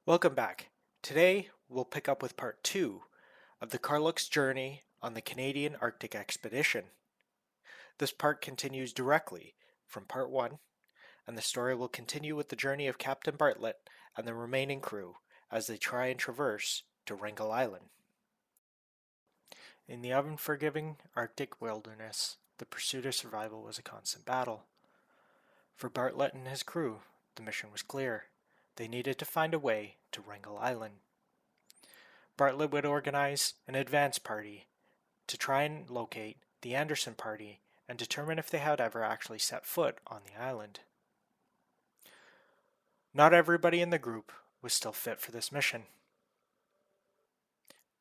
Welcome back. Today, we'll pick up with part 2 of the Karluk's journey on the Canadian Arctic expedition. This part continues directly from part 1, and the story will continue with the journey of Captain Bartlett and the remaining crew as they try and traverse to Wrangel Island. In the unforgiving Arctic wilderness, the pursuit of survival was a constant battle. For Bartlett and his crew, the mission was clear. They needed to find a way to Wrangel Island. Bartlett would organize an advance party to try and locate the Anderson party and determine if they had ever actually set foot on the island. Not everybody in the group was still fit for this mission.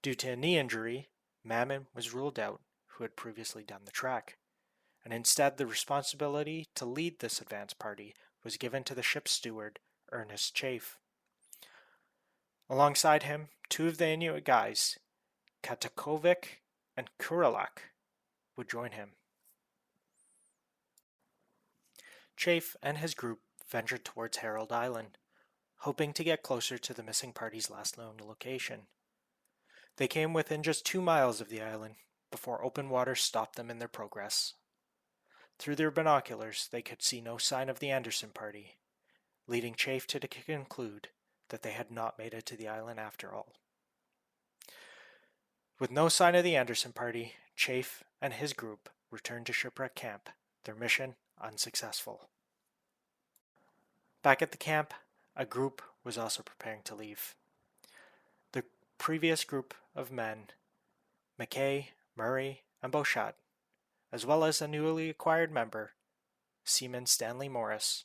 Due to a knee injury, Mammon was ruled out, who had previously done the trek, and instead the responsibility to lead this advance party was given to the ship's steward, Ernest Chafe. Alongside him, two of the Inuit guys, Katakovic and Karluk, would join him. Chafe and his group ventured towards Harrowing Island, hoping to get closer to the missing party's last known location. They came within just 2 miles of the island before open water stopped them in their progress. Through their binoculars, they could see no sign of the Anderson party, leading Chafe to conclude that they had not made it to the island after all. With no sign of the Anderson party, Chafe and his group returned to Shipwreck Camp, their mission unsuccessful. Back at the camp, a group was also preparing to leave. The previous group of men, McKay, Murray, and Beauchat, as well as a newly acquired member, Seaman Stanley Morris,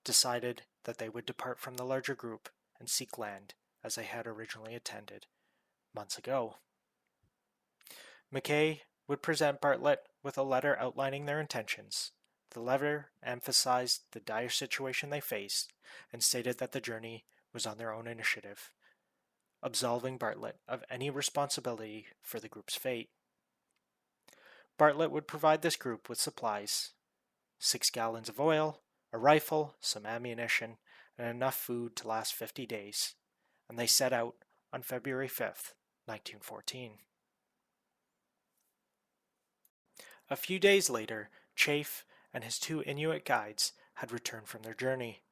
decided that they would depart from the larger group and seek land as they had originally intended months ago. McKay would present Bartlett with a letter outlining their intentions. The letter emphasized the dire situation they faced and stated that the journey was on their own initiative, absolving Bartlett of any responsibility for the group's fate. Bartlett would provide this group with supplies: 6 gallons of oil, a rifle, some ammunition, and enough food to last 50 days, and they set out on February 5th, 1914. A few days later, Chafe and his 2 Inuit guides had returned from their journey.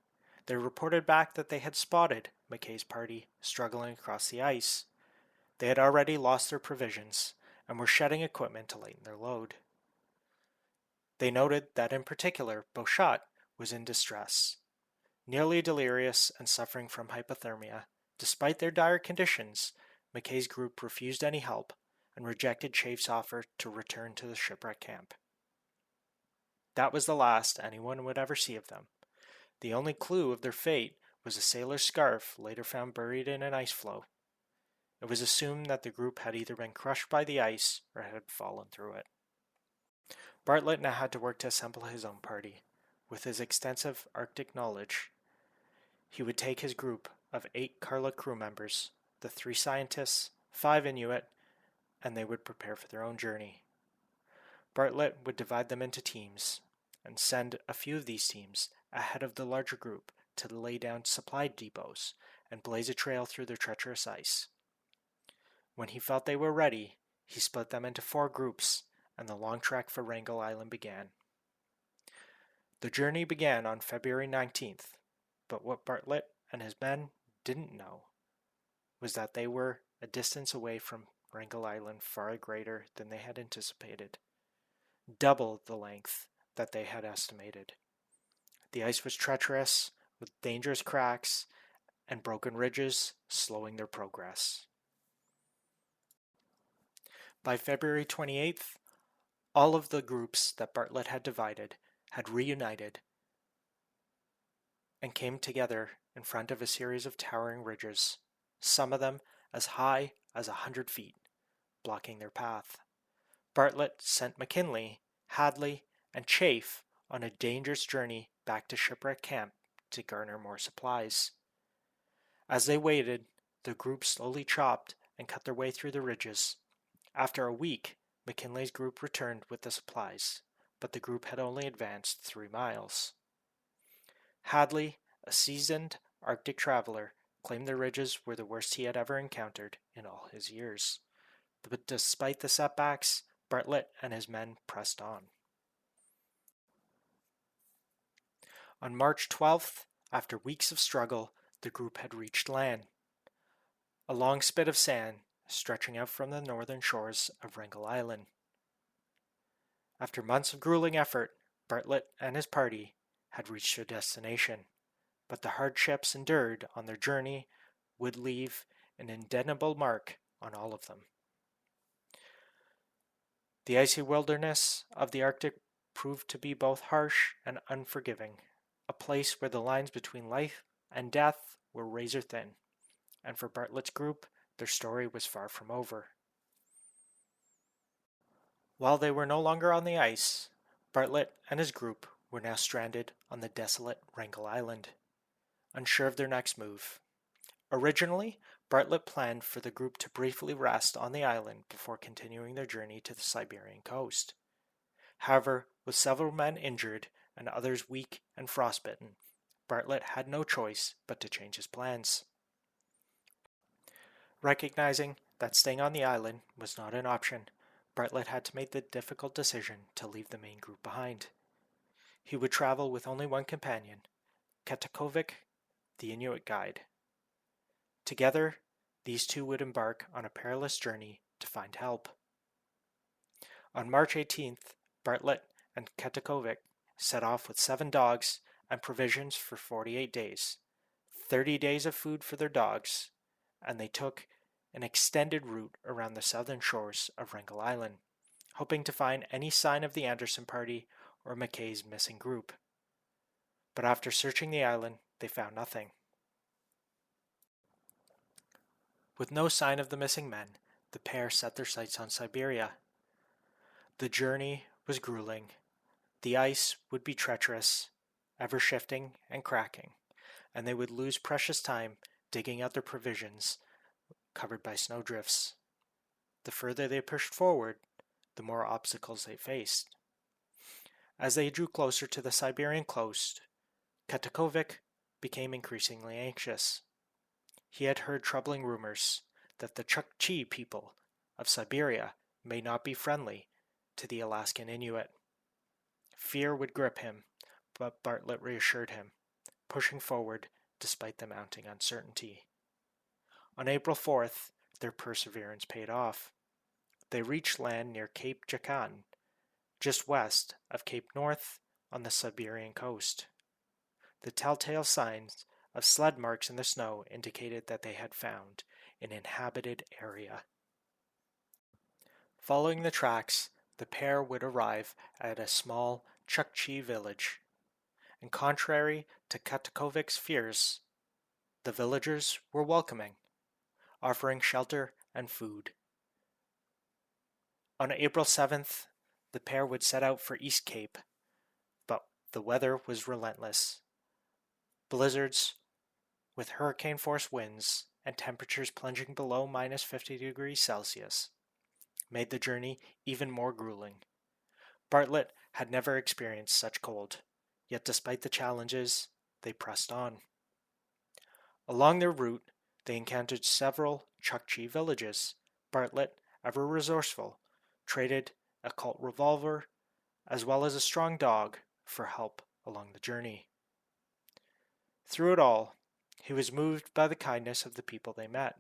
They reported back that they had spotted McKay's party struggling across the ice. They had already lost their provisions and were shedding equipment to lighten their load. They noted that in particular, Beauchat was in distress, nearly delirious and suffering from hypothermia. Despite their dire conditions, McKay's group refused any help and rejected Chafe's offer to return to the shipwreck camp. That was the last anyone would ever see of them. The only clue of their fate was a sailor's scarf later found buried in an ice floe. It was assumed that the group had either been crushed by the ice or had fallen through it. Bartlett now had to work to assemble his own party. With his extensive Arctic knowledge, he would take his group of 8 Karluk crew members, the 3 scientists, 5 Inuit, and they would prepare for their own journey. Bartlett would divide them into teams and send a few of these teams ahead of the larger group to lay down supply depots and blaze a trail through the treacherous ice. When he felt they were ready, he split them into 4 groups, and the long trek for Wrangel Island began. The journey began on February 19th, but what Bartlett and his men didn't know was that they were a distance away from Wrangel Island far greater than they had anticipated, double the length that they had estimated. The ice was treacherous, with dangerous cracks and broken ridges slowing their progress. By February 28th, all of the groups that Bartlett had divided had reunited and came together in front of a series of towering ridges, some of them as high as 100 feet, blocking their path. Bartlett sent McKinley, Hadley, and Chafe on a dangerous journey back to Shipwreck Camp to garner more supplies. As they waited, the group slowly chopped and cut their way through the ridges. After a week, McKinley's group returned with the supplies, but the group had only advanced 3 miles. Hadley, a seasoned Arctic traveler, claimed the ridges were the worst he had ever encountered in all his years. But despite the setbacks, Bartlett and his men pressed on. On March 12th, after weeks of struggle, the group had reached land. A long spit of sand stretching out from the northern shores of Wrangel Island. After months of grueling effort, Bartlett and his party had reached their destination, but the hardships endured on their journey would leave an indelible mark on all of them. The icy wilderness of the Arctic proved to be both harsh and unforgiving, a place where the lines between life and death were razor thin, and for Bartlett's group, their story was far from over. While they were no longer on the ice, Bartlett and his group were now stranded on the desolate Wrangel Island, unsure of their next move. Originally, Bartlett planned for the group to briefly rest on the island before continuing their journey to the Siberian coast. However, with several men injured and others weak and frostbitten, Bartlett had no choice but to change his plans. Recognizing that staying on the island was not an option, Bartlett had to make the difficult decision to leave the main group behind. He would travel with only one companion, Katakovic, the Inuit guide. Together, these two would embark on a perilous journey to find help. On March 18th, Bartlett and Katakovic set off with 7 dogs and provisions for 48 days, 30 days of food for their dogs, and they took an extended route around the southern shores of Wrangel Island, hoping to find any sign of the Anderson party or McKay's missing group. But after searching the island, they found nothing. With no sign of the missing men, the pair set their sights on Siberia. The journey was grueling. The ice would be treacherous, ever shifting and cracking, and they would lose precious time digging out their provisions covered by snowdrifts. The further they pushed forward, the more obstacles they faced. As they drew closer to the Siberian coast, Katakovic became increasingly anxious. He had heard troubling rumors that the Chukchi people of Siberia may not be friendly to the Alaskan Inuit. Fear would grip him, but Bartlett reassured him, pushing forward despite the mounting uncertainty. On April 4th, their perseverance paid off. They reached land near Cape Jakan, just west of Cape North on the Siberian coast. The telltale signs of sled marks in the snow indicated that they had found an inhabited area. Following the tracks, the pair would arrive at a small Chukchi village, and contrary to Katakovic's fears, the villagers were welcoming, offering shelter and food. On April 7th, the pair would set out for East Cape, but the weather was relentless. Blizzards, with hurricane-force winds and temperatures plunging below minus 50 degrees Celsius, made the journey even more grueling. Bartlett had never experienced such cold, yet despite the challenges, they pressed on. Along their route, they encountered several Chukchi villages. Bartlett, ever resourceful, traded a Colt revolver as well as a strong dog for help along the journey. Through it all, he was moved by the kindness of the people they met.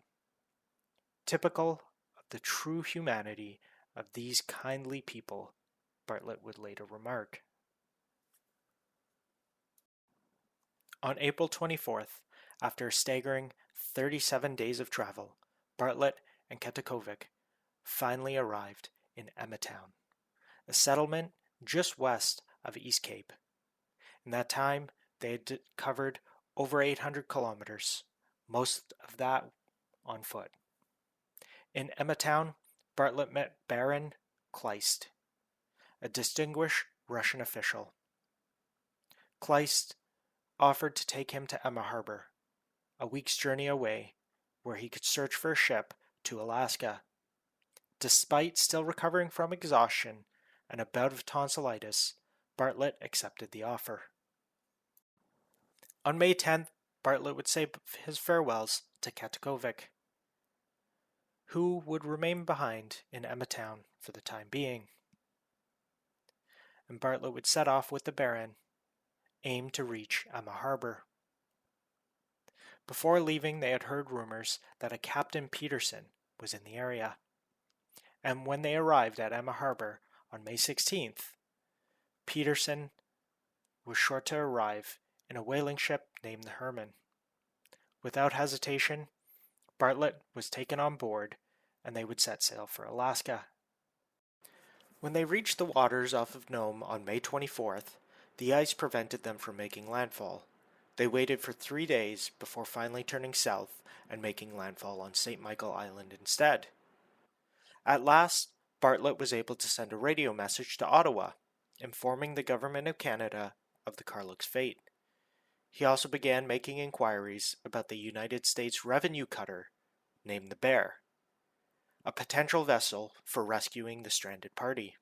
Typical of the true humanity of these kindly people, Bartlett would later remark. On April 24th, after a staggering 37 days of travel, Bartlett and Katakovic finally arrived in Emmatown, a settlement just west of East Cape. In that time, they had covered over 800 kilometers, most of that on foot. In Emmatown, Bartlett met Baron Kleist, a distinguished Russian official. Kleist offered to take him to Emma Harbor, a week's journey away, where he could search for a ship to Alaska. Despite still recovering from exhaustion and a bout of tonsillitis, Bartlett accepted the offer. On May 10th, Bartlett would say his farewells to Katakovic, who would remain behind in Emma Town for the time being. And Bartlett would set off with the Baron, aim to reach Emma Harbor. Before leaving, they had heard rumors that a Captain Peterson was in the area. And when they arrived at Emma Harbor on May 16th, Peterson was sure to arrive in a whaling ship named the Herman. Without hesitation, Bartlett was taken on board, and they would set sail for Alaska. When they reached the waters off of Nome on May 24th, the ice prevented them from making landfall. They waited for 3 days before finally turning south and making landfall on St. Michael Island instead. At last, Bartlett was able to send a radio message to Ottawa, informing the Government of Canada of the Karluk's fate. He also began making inquiries about the United States revenue cutter named the Bear, a potential vessel for rescuing the stranded party.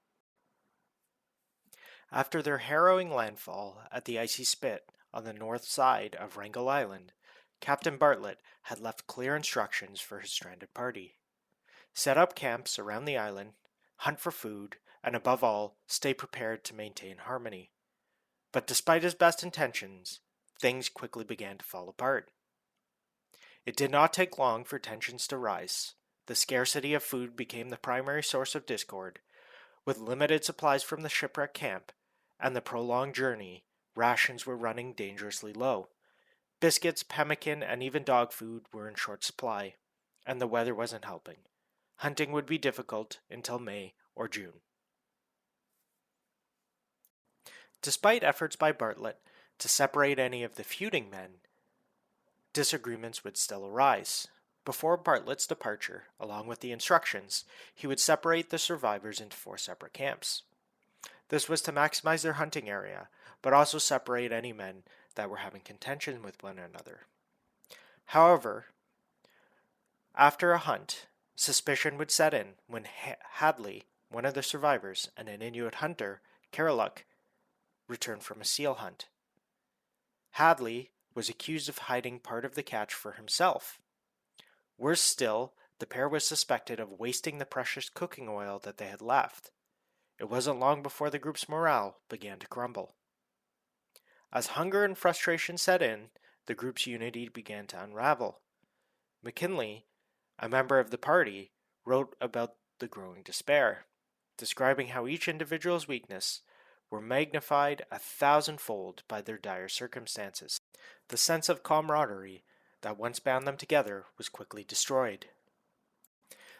After their harrowing landfall at the icy spit on the north side of Wrangel Island, Captain Bartlett had left clear instructions for his stranded party. Set up camps around the island, hunt for food, and above all, stay prepared to maintain harmony. But despite his best intentions, things quickly began to fall apart. It did not take long for tensions to rise. The scarcity of food became the primary source of discord. With limited supplies from the shipwreck camp and the prolonged journey, rations were running dangerously low. Biscuits, pemmican, and even dog food were in short supply, and the weather wasn't helping. Hunting would be difficult until May or June. Despite efforts by Bartlett to separate any of the feuding men, disagreements would still arise. Before Bartlett's departure, along with the instructions, he would separate the survivors into 4 separate camps. This was to maximize their hunting area, but also separate any men that were having contention with one another. However, after a hunt, suspicion would set in when Hadley, one of the survivors, and an Inuit hunter, Karluk, returned from a seal hunt. Hadley was accused of hiding part of the catch for himself. Worse still, the pair was suspected of wasting the precious cooking oil that they had left. It wasn't long before the group's morale began to crumble. As hunger and frustration set in, the group's unity began to unravel. McKinley, a member of the party, wrote about the growing despair, describing how each individual's weakness were magnified 1,000-fold by their dire circumstances. The sense of camaraderie that once bound them together was quickly destroyed.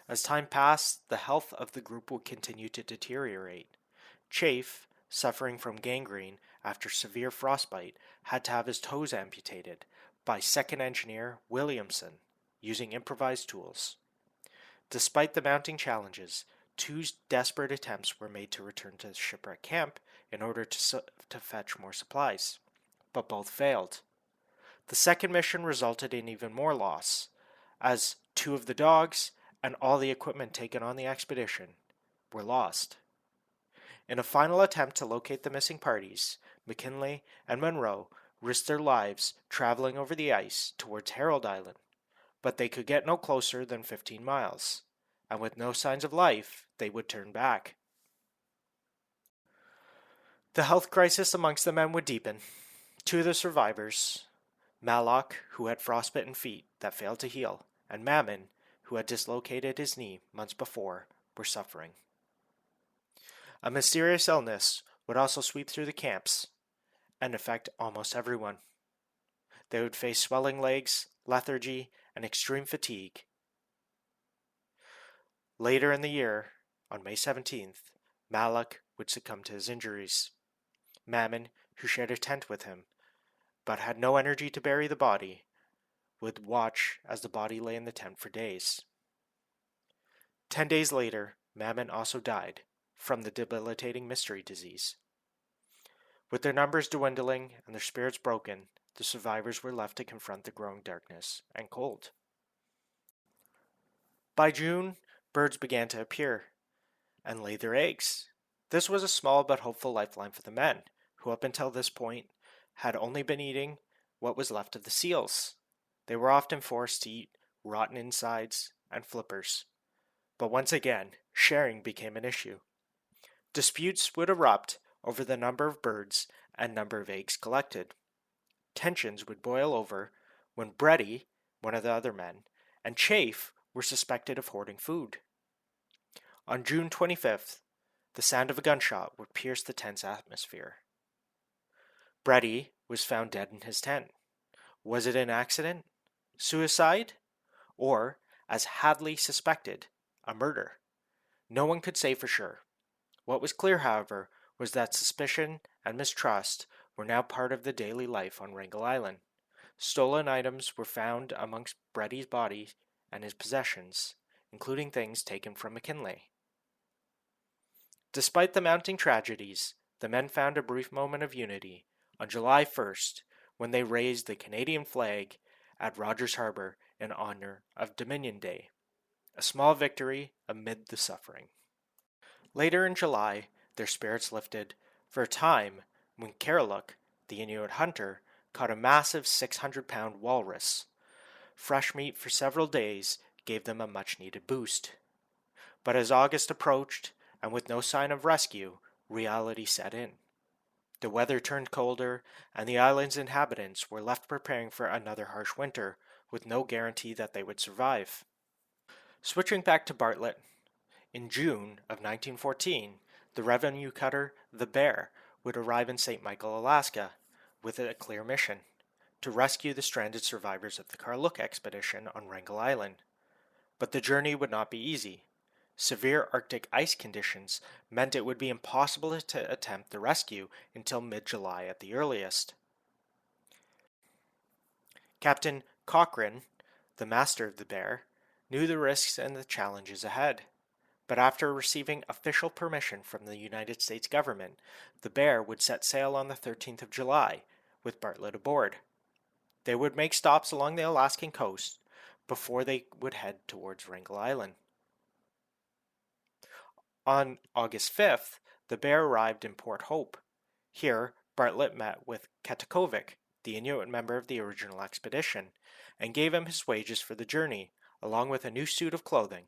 As time passed, the health of the group would continue to deteriorate. Chafe, suffering from gangrene after severe frostbite, had to have his toes amputated by second engineer Williamson using improvised tools. Despite the mounting challenges, 2 desperate attempts were made to return to the shipwreck camp in order to fetch more supplies, but both failed. The second mission resulted in even more loss, as 2 of the dogs and all the equipment taken on the expedition were lost. In a final attempt to locate the missing parties, McKinley and Monroe risked their lives traveling over the ice towards Herald Island, but they could get no closer than 15 miles, and with no signs of life, they would turn back. The health crisis amongst the men would deepen. 2 of the survivors, Malloch, who had frostbitten feet that failed to heal, and Mammon, who had dislocated his knee months before, were suffering. A mysterious illness would also sweep through the camps and affect almost everyone. They would face swelling legs, lethargy, and extreme fatigue. Later in the year, on May 17th, Malloch would succumb to his injuries. Mammon, who shared a tent with him, but had no energy to bury the body, would watch as the body lay in the tent for days. 10 days later, Mammon also died from the debilitating mystery disease. With their numbers dwindling and their spirits broken, the survivors were left to confront the growing darkness and cold. By June, birds began to appear and lay their eggs. This was a small but hopeful lifeline for the men, who up until this point had only been eating what was left of the seals. They were often forced to eat rotten insides and flippers. But once again, sharing became an issue. Disputes would erupt over the number of birds and number of eggs collected. Tensions would boil over when Brady, one of the other men, and Chafe were suspected of hoarding food. On June 25th, the sound of a gunshot would pierce the tense atmosphere. Brady was found dead in his tent. Was it an accident? Suicide? Or, as Hadley suspected, a murder? No one could say for sure. What was clear, however, was that suspicion and mistrust were now part of the daily life on Wrangel Island. Stolen items were found amongst Brady's body and his possessions, including things taken from McKinley. Despite the mounting tragedies, the men found a brief moment of unity on July 1st when they raised the Canadian flag at Rogers Harbor in honor of Dominion Day, a small victory amid the suffering. Later in July, their spirits lifted for a time when Karluk, the Inuit hunter, caught a massive 600-pound walrus. Fresh meat for several days gave them a much-needed boost. But as August approached, and with no sign of rescue, reality set in. The weather turned colder, and the island's inhabitants were left preparing for another harsh winter, with no guarantee that they would survive. Switching back to Bartlett, in June of 1914, the revenue cutter, the Bear, would arrive in St. Michael, Alaska, with a clear mission: to rescue the stranded survivors of the Karluk expedition on Wrangel Island. But the journey would not be easy. Severe Arctic ice conditions meant it would be impossible to attempt the rescue until mid-July at the earliest. Captain Cochrane, the master of the Bear, knew the risks and the challenges ahead. But after receiving official permission from the United States government, the Bear would set sail on the 13th of July, with Bartlett aboard. They would make stops along the Alaskan coast before they would head towards Wrangel Island. On August 5th, the Bear arrived in Port Hope. Here, Bartlett met with Katakovic, the Inuit member of the original expedition, and gave him his wages for the journey, along with a new suit of clothing.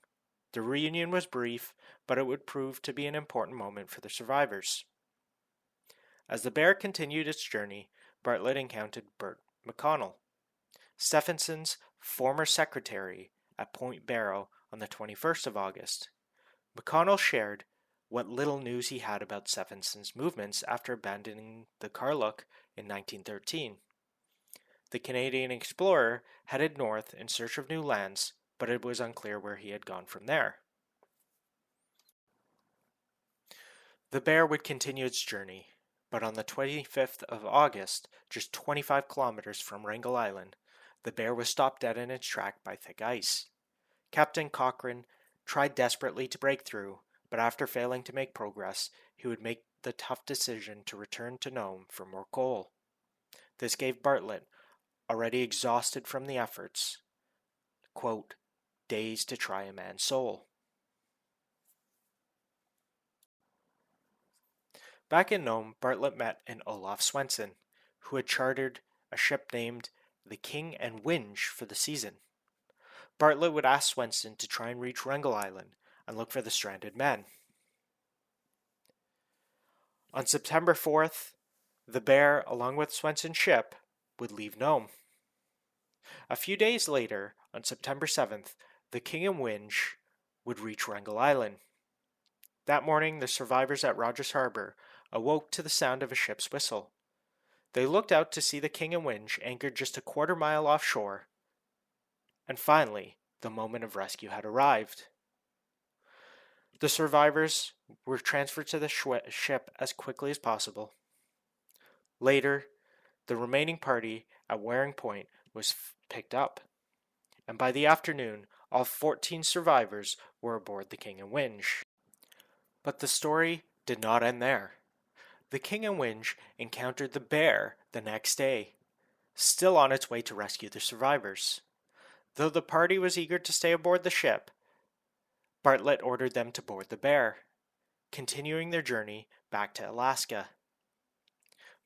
The reunion was brief, but it would prove to be an important moment for the survivors. As the Bear continued its journey, Bartlett encountered Bert McConnell, Stephenson's former secretary at Point Barrow on the 21st of August. McConnell shared what little news he had about Stephenson's movements after abandoning the Karluk in 1913. The Canadian explorer headed north in search of new lands, but it was unclear where he had gone from there. The Bear would continue its journey, but on the 25th of August, just 25 kilometers from Wrangel Island, the Bear was stopped dead in its track by thick ice. Captain Cochrane tried desperately to break through, but after failing to make progress, he would make the tough decision to return to Nome for more coal. This gave Bartlett, already exhausted from the efforts, quote, days to try a man's soul. Back in Nome, Bartlett met an Olaf Swenson, who had chartered a ship named the King and Winge for the season. Bartlett would ask Swenson to try and reach Wrangel Island and look for the stranded men. On September 4th, the Bear, along with Swenson's ship, would leave Nome. A few days later, on September 7th, the King and Winge would reach Wrangel Island. That morning, the survivors at Rogers Harbor awoke to the sound of a ship's whistle. They looked out to see the King and Winge anchored just a quarter-mile offshore. And finally, the moment of rescue had arrived. The survivors were transferred to the ship as quickly as possible. Later, the remaining party at Waring Point was picked up, and by the afternoon, all 14 survivors were aboard the King and Winge. But the story did not end there. The King and Winge encountered the Bear the next day, still on its way to rescue the survivors. Though the party was eager to stay aboard the ship, Bartlett ordered them to board the Bear, continuing their journey back to Alaska.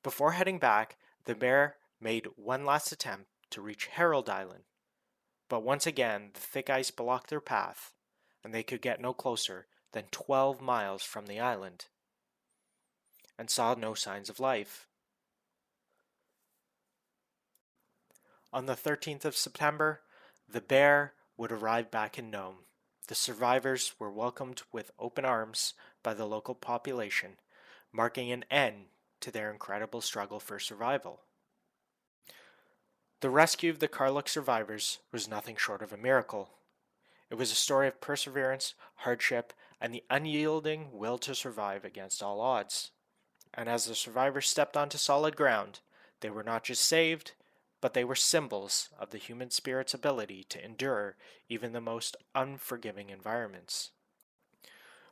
Before heading back, the Bear made one last attempt to reach Herald Island, but once again the thick ice blocked their path, and they could get no closer than 12 miles from the island, and saw no signs of life. On the 13th of September, the Bear would arrive back in Nome. The survivors were welcomed with open arms by the local population, marking an end to their incredible struggle for survival. The rescue of the Karluk survivors was nothing short of a miracle. It was a story of perseverance, hardship, and the unyielding will to survive against all odds. And as the survivors stepped onto solid ground, they were not just saved, but they were symbols of the human spirit's ability to endure even the most unforgiving environments.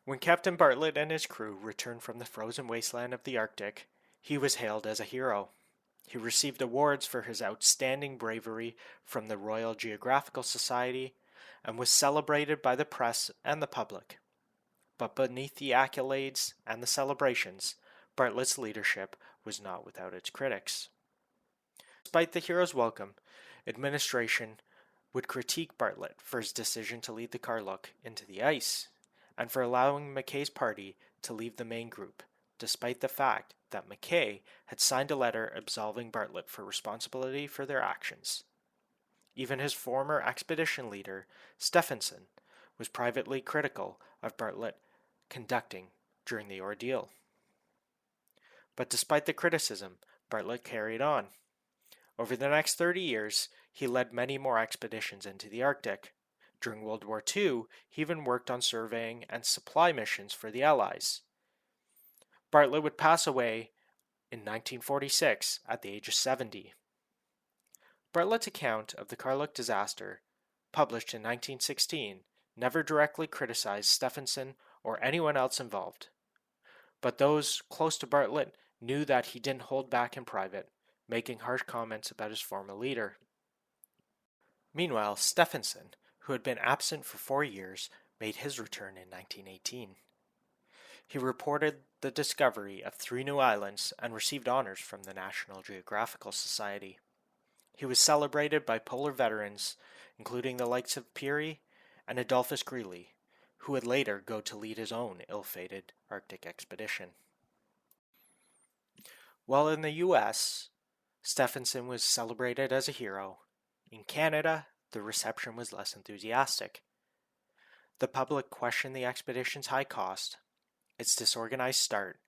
When Captain Bartlett and his crew returned from the frozen wasteland of the Arctic, he was hailed as a hero. He received awards for his outstanding bravery from the Royal Geographical Society and was celebrated by the press and the public. But beneath the accolades and the celebrations, Bartlett's leadership was not without its critics. Despite the hero's welcome, administration would critique Bartlett for his decision to lead the Karluk into the ice, and for allowing McKay's party to leave the main group, despite the fact that McKay had signed a letter absolving Bartlett for responsibility for their actions. Even his former expedition leader, Stephenson, was privately critical of Bartlett conducting during the ordeal. But despite the criticism, Bartlett carried on. Over the next 30 years, he led many more expeditions into the Arctic. During World War II, he even worked on surveying and supply missions for the Allies. Bartlett would pass away in 1946 at the age of 70. Bartlett's account of the Karluk disaster, published in 1916, never directly criticized Stephenson or anyone else involved. But those close to Bartlett knew that he didn't hold back in private, making harsh comments about his former leader. Meanwhile, Stephenson, who had been absent for 4 years, made his return in 1918. He reported the discovery of 3 new islands and received honors from the National Geographical Society. He was celebrated by polar veterans, including the likes of Peary and Adolphus Greely, who would later go to lead his own ill-fated Arctic expedition. While in the U.S., Stephenson was celebrated as a hero. In Canada, the reception was less enthusiastic. The public questioned the expedition's high cost, its disorganized start,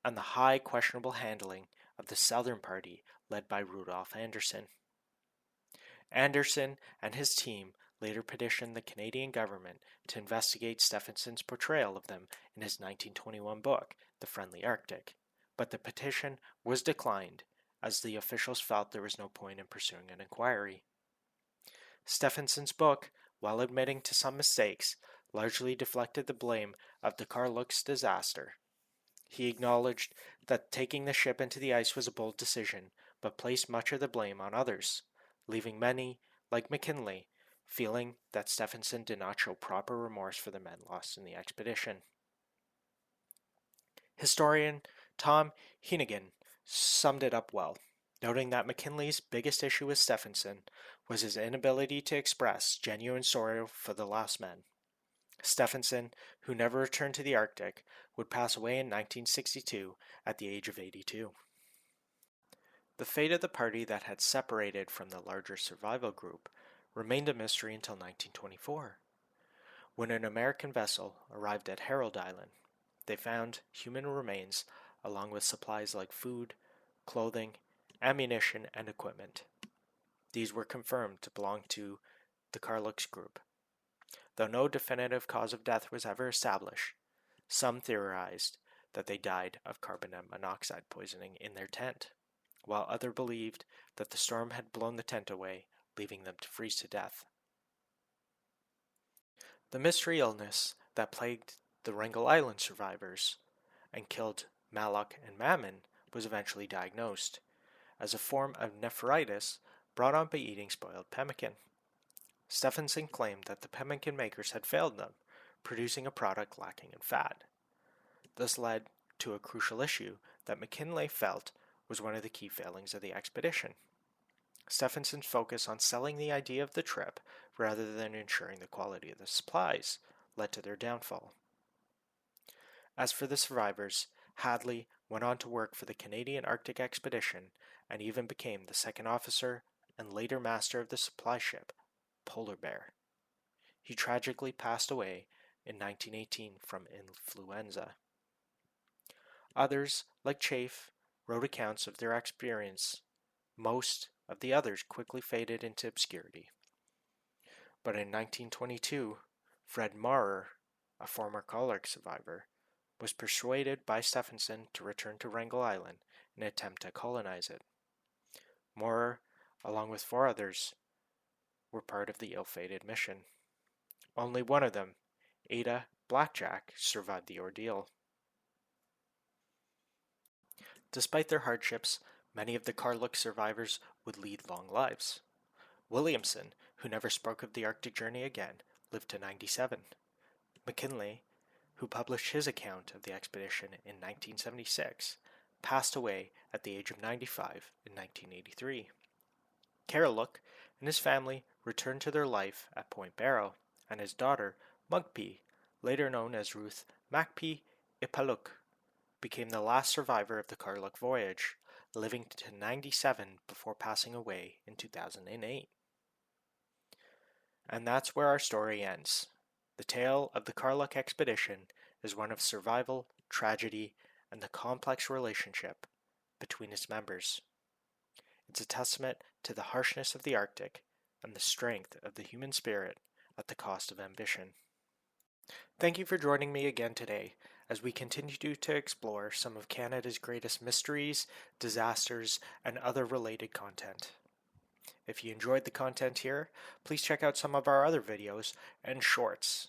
and the high questionable handling of the Southern Party led by Rudolph Anderson. Anderson and his team later petitioned the Canadian government to investigate Stephenson's portrayal of them in his 1921 book, The Friendly Arctic, but the petition was declined as the officials felt there was no point in pursuing an inquiry. Stephenson's book, while admitting to some mistakes, largely deflected the blame of the Karluk's disaster. He acknowledged that taking the ship into the ice was a bold decision, but placed much of the blame on others, leaving many, like McKinley, feeling that Stephenson did not show proper remorse for the men lost in the expedition. Historian Tom Hennigan summed it up well, noting that McKinley's biggest issue with Stephenson was his inability to express genuine sorrow for the lost men. Stephenson, who never returned to the Arctic, would pass away in 1962 at the age of 82. The fate of the party that had separated from the larger survival group remained a mystery until 1924, when an American vessel arrived at Herald Island. They found human remains along with supplies like food, clothing, ammunition, and equipment. These were confirmed to belong to the Karluk's group. Though no definitive cause of death was ever established, some theorized that they died of carbon monoxide poisoning in their tent, while others believed that the storm had blown the tent away, leaving them to freeze to death. The mystery illness that plagued the Wrangel Island survivors and killed Malak and Mammon was eventually diagnosed as a form of nephritis brought on by eating spoiled pemmican. Stephenson claimed that the pemmican makers had failed them, producing a product lacking in fat. This led to a crucial issue that McKinley felt was one of the key failings of the expedition. Stephenson's focus on selling the idea of the trip rather than ensuring the quality of the supplies led to their downfall. As for the survivors, Hadley went on to work for the Canadian Arctic Expedition and even became the second officer and later master of the supply ship Polar Bear. He tragically passed away in 1918 from influenza. Others, like Chafe, wrote accounts of their experience. Most of the others quickly faded into obscurity. But in 1922, Fred Maurer, a former Karluk survivor, was persuaded by Stephenson to return to Wrangel Island and attempt to colonize it. Maurer, along with 4 others, were part of the ill-fated mission. Only one of them, Ada Blackjack, survived the ordeal. Despite their hardships, many of the Karluk survivors would lead long lives. Williamson, who never spoke of the Arctic journey again, lived to 97. McKinley, who published his account of the expedition in 1976, passed away at the age of 95 in 1983. Karluk and his family returned to their life at Point Barrow, and his daughter, Mugpee, later known as Ruth Macpee Ipaluk, became the last survivor of the Karluk voyage, living to 97 before passing away in 2008. And that's where our story ends. The tale of the Karluk expedition is one of survival, tragedy, and the complex relationship between its members. It's a testament to the harshness of the Arctic and the strength of the human spirit at the cost of ambition. Thank you for joining me again today as we continue to explore some of Canada's greatest mysteries, disasters, and other related content. If you enjoyed the content here, please check out some of our other videos and shorts.